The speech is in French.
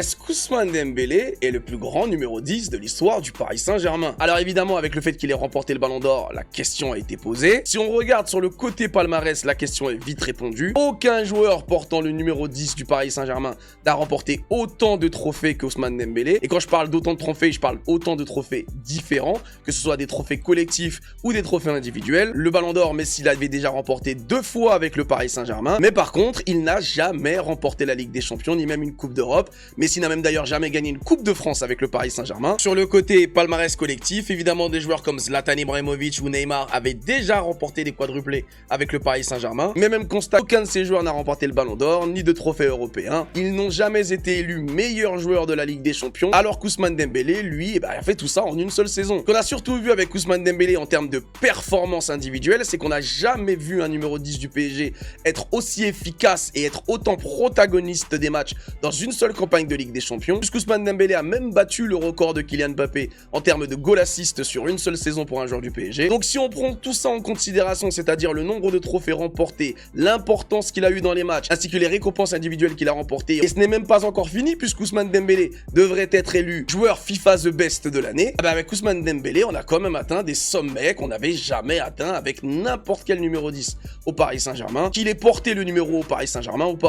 Est-ce qu'Ousmane Dembélé est le plus grand numéro 10 de l'histoire du Paris Saint-Germain? Alors évidemment, avec le fait qu'il ait remporté le Ballon d'Or, la question a été posée. Si on regarde sur le côté palmarès, la question est vite répondue. Aucun joueur portant le numéro 10 du Paris Saint-Germain n'a remporté autant de trophées qu'Ousmane Dembélé. Et quand je parle d'autant de trophées, je parle autant de trophées différents, que ce soit des trophées collectifs ou des trophées individuels. Le Ballon d'Or, Messi l'avait déjà remporté 2 fois avec le Paris Saint-Germain. Mais par contre, il n'a jamais remporté la Ligue des Champions, ni même une Coupe d'Europe. Messi n'a même d'ailleurs jamais gagné une Coupe de France avec le Paris Saint-Germain. Sur le côté palmarès collectif, évidemment des joueurs comme Zlatan Ibrahimovic ou Neymar avaient déjà remporté des quadruplés avec le Paris Saint-Germain. Mais même constat, aucun de ces joueurs n'a remporté le Ballon d'Or, ni de trophée européen. Ils n'ont jamais été élus meilleurs joueurs de la Ligue des Champions, alors qu'Ousmane Dembélé, lui, a fait tout ça en une seule saison. Ce qu'on a surtout vu avec Ousmane Dembélé en termes de performance individuelle, c'est qu'on n'a jamais vu un numéro 10 du PSG être aussi efficace et être autant protagoniste des matchs dans une seule campagne de Ligue des Champions, puisqu'Ousmane Dembélé a même battu le record de Kylian Mbappé en termes de goal assist sur une seule saison pour un joueur du PSG. Donc si on prend tout ça en considération, c'est-à-dire le nombre de trophées remportés, l'importance qu'il a eu dans les matchs, ainsi que les récompenses individuelles qu'il a remportées, et ce n'est même pas encore fini, puisqu'Ousmane Dembélé devrait être élu joueur FIFA The Best de l'année, avec Ousmane Dembélé, on a quand même atteint des sommets qu'on n'avait jamais atteints avec n'importe quel numéro 10 au Paris Saint-Germain, qu'il ait porté le numéro au Paris Saint-Germain ou pas.